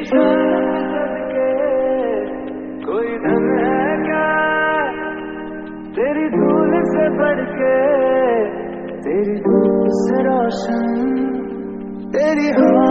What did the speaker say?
शान सदके कोई धन है क्या तेरी धूल से बढ़ के, तेरी धूल से रोशन, तेरी हवा